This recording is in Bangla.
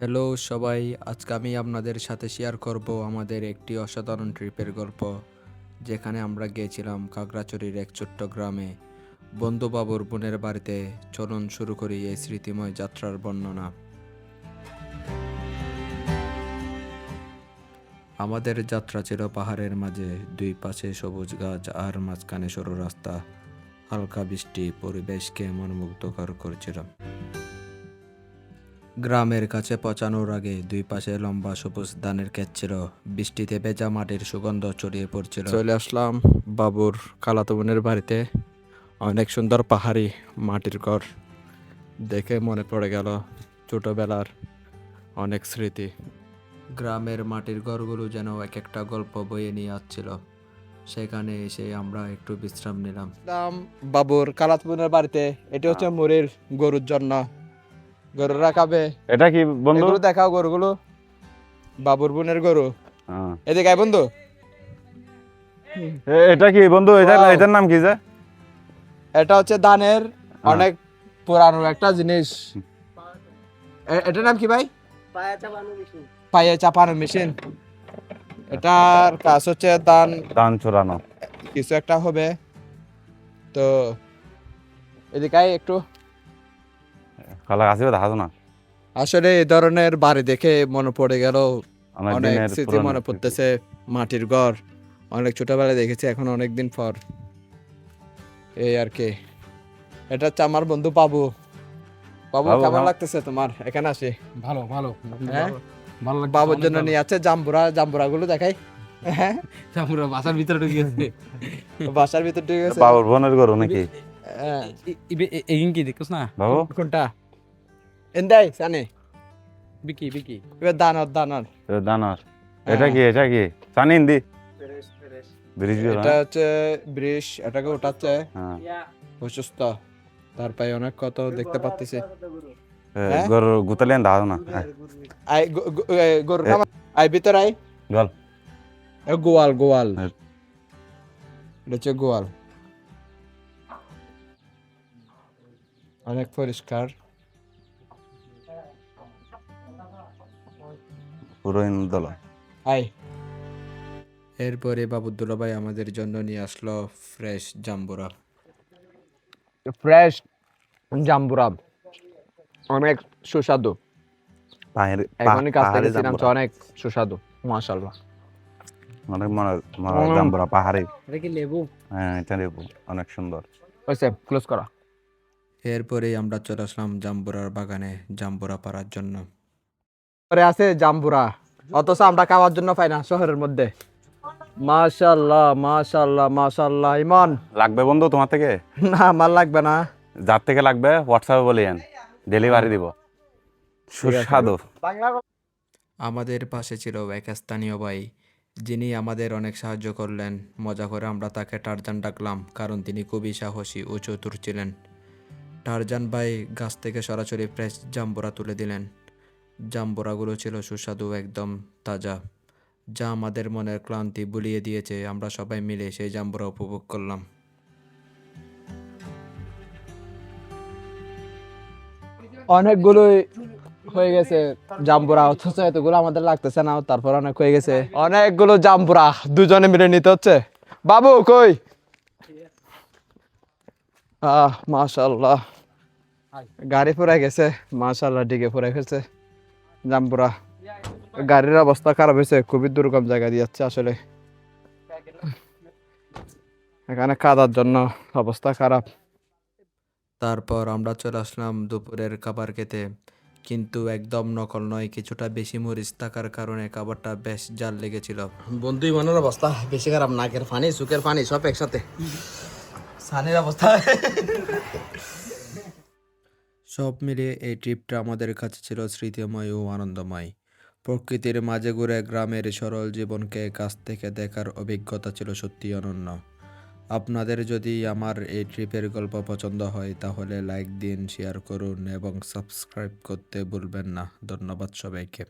হ্যালো সবাই, আজকে আমি আপনাদের সাথে শেয়ার করব আমাদের একটি অসাধারণ ট্রিপের গল্প, যেখানে আমরা গিয়েছিলাম খাগড়াছড়ির এক ছোট্ট গ্রামে বন্ধু বাবুর বোনের বাড়িতে। চলুন শুরু করি এই স্মৃতিময় যাত্রার বর্ণনা। আমাদের যাত্রা ছিল পাহাড়ের মাঝে, দুই পাশে সবুজ গাছ আর মাঝখানে সরু রাস্তা। হালকা বৃষ্টি পরিবেশকে মনোমুগ্ধকর করছিল। গ্রামের কাছে পৌঁছানোর আগে দুই পাশে লম্বা সবুজ ধানের ক্ষেত ছিল। বৃষ্টিতে ভেজা মাটির সুগন্ধ ছড়িয়ে পড়ছিল। চলে আসলাম বাবুর খালাতো বোনের বাড়িতে। অনেক সুন্দর পাহাড়ি মাটির ঘর দেখে মনে পড়ে গেল ছোটবেলার অনেক স্মৃতি। গ্রামের মাটির ঘরগুলো যেন এক একটা গল্প বয়ে নিয়ে আসছিল। সেখানে এসে আমরা একটু বিশ্রাম নিলাম। বাবুর খালাতো বোনের বাড়িতে, এটা হচ্ছে মুড়ির গরুর জন্য। গরুরা খাবে। এটা কি বন্ধু? এগুলো দেখাও, গরুগুলো বাবুর বোনের গরু। হ্যাঁ। এদিকে আয় বন্ধু। এটা কি বন্ধু? Wow. এটার নাম কি যে? এটা হচ্ছে ধানের অনেক পুরানো একটা জিনিস। এটার নাম কি ভাই? পায়ে চাপানো মেশিন। এটার কাজ হচ্ছে ধান চোরানো। কিছু একটা হবে। তো এদিকে আয় একটু। কালা আসিবে দেখা না। আসলে এই ধরনের বাড়ি দেখে মনে পড়ে গেল অনেক অনেক দিনের স্মৃতি পুরনো মনে স্মৃতি। পড়তেছে। মাটির ঘর অনেক ছোটবেলায় দেখেছি, এখন অনেক দিন পর এই আর কি। এটা হচ্ছে আমার বন্ধু বাবু। বাবু, বাবু, কেমন হ্যাঁ। লাগতেছে তোমার এখানে আসি? ভালো ভালো হ্যাঁ, ভালো লাগছে, বাবুর অনেক জন্য ভালো। নিয়ে আছে জাম্বুরা গুলো দেখাই। হ্যাঁ, পুরো বাসার ভিতরে ঢুকে গেছে। বাসার ভিতর ঢুকে গেছে। বাবুর বোনের গরু নাকি? হ্যাঁ। এগিন কি দেখছ না? বাবু, কোনটা? এন্দাই সানি বিকি বিকি এবার দানর। দানার। হ্যাঁ। এটা কি জানি হিন্দি? ব্রিজ এটা হচ্ছে ব্রিজ, এটাকে উঠাচ্ছে হ্যাঁ। অসুস্থ, তার পায়ে অনেক কত দেখতে পাচ্ছি। হ্যাঁ? গরু গুতালিয়ান দেখা না। আই গরু নামা, আই ভিতর আই। গল। গোয়াল হ্যাঁ। এটা হচ্ছে গোয়াল, অনেক পরিষ্কার। পুরো দল। আই। এরপরে বাবুদ্দুল্লা ভাই আমাদের জন্য নিয়ে আসলো ফ্রেশ জাম্বুরা। ফ্রেশ জাম্বুরা অনেক সুস্বাদু। এখনই কাছ থেকে ছিলাম তো, অনেক সুস্বাদু, মাশাআল্লাহ। অনেক মনে জাম্বুরা পাহাড়ি। এটা কি লেবু? হ্যাঁ, এটা লেবু। অনেক সুন্দর। ওইসে ক্লোজ করা। এরপরেই আমরা চলে আসলাম জাম্বুরার বাগানে জাম্বুরা পাড়ার জন্য। পরে আছে জাম্বুরা, অথচ আমরা খাওয়ার জন্য পাই না শহরের মধ্যে। মাশাআল্লাহ ইমন। লাগবে বন্ধু তোমার থেকে? না, আমার লাগবে না। যার থেকে লাগবে হোয়াটসঅ্যাপে বলিয়েন, ডেলিভারি দিব। সুস্বাদু। আমাদের পাশে ছিল এক স্থানীয় ভাই, যিনি আমাদের অনেক সাহায্য করলেন। মজা করে আমরা তাকে টারজান ডাকলাম, কারণ তিনি খুবই সাহসী ও চতুর ছিলেন। টারজান ভাই গাছ থেকে সরাসরি ফ্রেশ জাম্বুরা তুলে দিলেন। জাম্বুরাগুলো ছিল সুস্বাদু, একদম তাজা, যা আমাদের মনের ক্লান্তি ভুলিয়ে দিয়েছে। আমরা সবাই মিলে সেই জাম্বুরা উপভোগ করলাম। অনেকগুলোই হয়ে গেছে জাম্বুরা, অথচ এতগুলো আমাদের লাগতেছে না, তারপর অনেক হয়ে গেছে। অনেকগুলো জাম্বুরা দুজনে মিলে নিতে হচ্ছে। বাবু কই? মাশাআল্লাহ, গাড়ি পুরাই গেছে। মাশাআল্লাহ, ডিগে পুরাই গেছে জাম্বুরা। গাড়ির অবস্থা খারাপ হয়েছে, খুবই দুর্গম জায়গা দিয়ে যাচ্ছে আসলে। এখানে কাদার জন্য অবস্থা খারাপ। তারপর আমরা চলে আসলাম দুপুরের খাবার খেতে, কিন্তু একদম নকল নয়। কিছুটা বেশি মরিচ থাকার কারণে খাবারটা বেশ জাল লেগেছিল। বন্ধু ইমানের অবস্থা বেশি খারাপ, নাকের পানি চোখের পানি সব একসাথে। সানির অবস্থা। সব মিলিয়ে এই ট্রিপটা আমাদের কাছে ছিল স্মৃতিময় ও আনন্দময়। প্রকৃতির মাঝে ঘুরে গ্রামের সরল জীবনকে কাছ থেকে দেখার অভিজ্ঞতা ছিল সত্যি অনন্য। আপনাদের যদি আমার এই ট্রিপের গল্প পছন্দ হয়, তাহলে লাইক দিন, শেয়ার করুন এবং সাবস্ক্রাইব করতে ভুলবেন না। ধন্যবাদ সবাইকে।